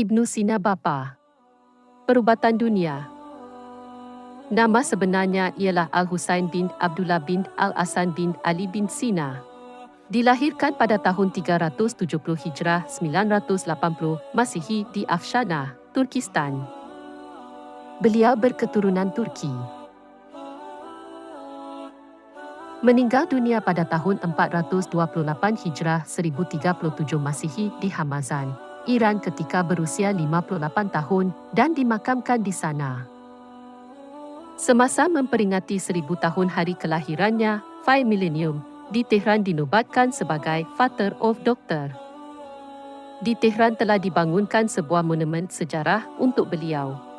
Ibnu Sina bapa perubatan dunia. Nama sebenarnya ialah Al-Husain bin Abdullah bin Al-Hasan bin Ali bin Sina. Dilahirkan pada tahun 370 Hijrah 980 Masihi di Afshana, Turkistan. Beliau berketurunan Turki. Meninggal dunia pada tahun 428 Hijrah 1037 Masihi di Hamazan, Iran ketika berusia 58 tahun dan dimakamkan di sana. Semasa memperingati 1000 tahun hari kelahirannya, 5 Millennium, di Tehran dinobatkan sebagai Father of Doctor. Di Tehran telah dibangunkan sebuah monumen sejarah untuk beliau.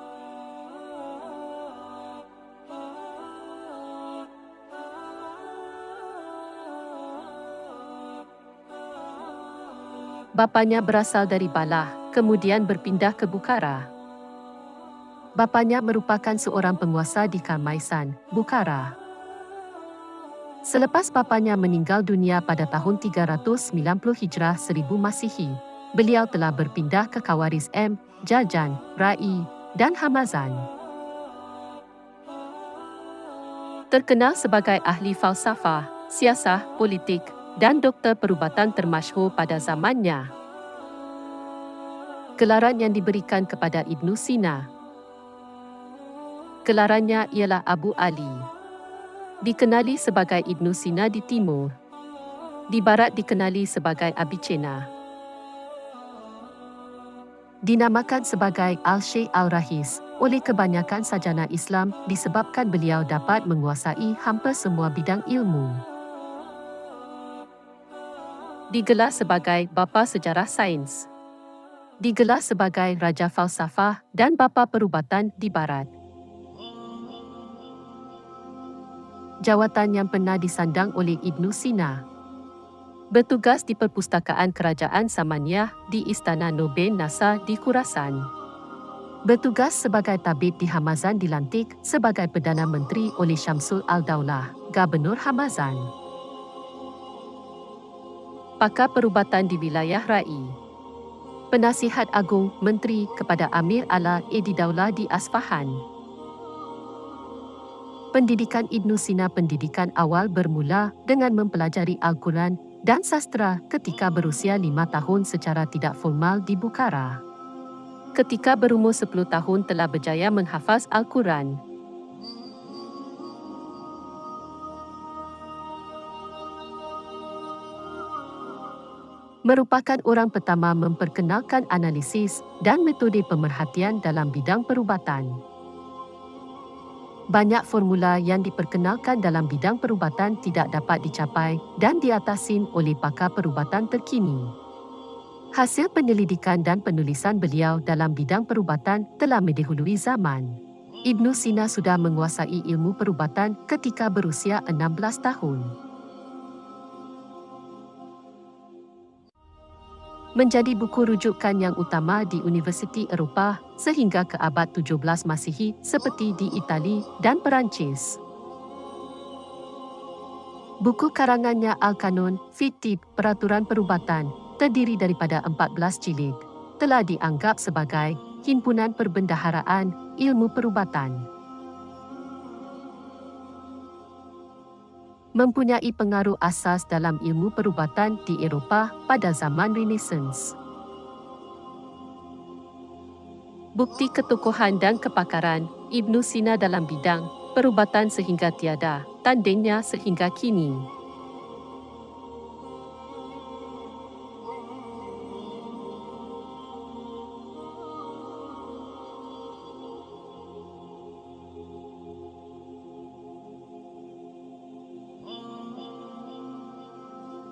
Bapanya berasal dari Balah, kemudian berpindah ke Bukhara. Bapanya merupakan seorang penguasa di Karmaisan, Bukhara. Selepas bapanya meninggal dunia pada tahun 390 Hijrah 1000 Masihi, beliau telah berpindah ke Kawaris M, Jajan, Rai, dan Hamazan. Terkenal sebagai ahli falsafah, siasah, politik, dan doktor perubatan termasyhur pada zamannya. Gelaran yang diberikan kepada Ibnu Sina. Gelarannya ialah Abu Ali. Dikenali sebagai Ibnu Sina di timur. Di barat dikenali sebagai Avicenna. Dinamakan sebagai Al-Syekh Al-Rahis oleh kebanyakan sarjana Islam disebabkan beliau dapat menguasai hampir semua bidang ilmu. Digelar sebagai bapa sejarah sains. Digelar sebagai raja falsafah dan bapa perubatan di barat. Jawatan yang pernah disandang oleh Ibnu Sina. Bertugas di Perpustakaan Kerajaan Samaniyah di Istana Nur bin Nasser di Khurasan. Bertugas sebagai tabib di Hamazan dilantik sebagai Perdana Menteri oleh Syamsul Al-Daulah, Gubernur Hamazan. Pakar perubatan di wilayah Rai. Penasihat Agung Menteri kepada Amir Ala Edi Daulah di Asfahan. Pendidikan Ibnu Sina pendidikan awal bermula dengan mempelajari Al-Quran dan sastra ketika berusia 5 tahun secara tidak formal di Bukhara. Ketika berumur 10 tahun telah berjaya menghafaz Al-Quran. Merupakan orang pertama memperkenalkan analisis dan metode pemerhatian dalam bidang perubatan. Banyak formula yang diperkenalkan dalam bidang perubatan tidak dapat dicapai dan diatasin oleh pakar perubatan terkini. Hasil penyelidikan dan penulisan beliau dalam bidang perubatan telah mendahului zaman. Ibnu Sina sudah menguasai ilmu perubatan ketika berusia 16 tahun. Menjadi buku rujukan yang utama di Universiti Eropah sehingga ke abad 17 Masihi seperti di Itali dan Perancis. Buku karangannya Al-Kanun fi Tibb, Peraturan Perubatan, terdiri daripada 14 jilid, telah dianggap sebagai himpunan perbendaharaan ilmu perubatan. Mempunyai pengaruh asas dalam ilmu perubatan di Eropah pada zaman Renaissance. Bukti ketokohan dan kepakaran Ibnu Sina dalam bidang perubatan sehingga tiada tandingnya sehingga kini.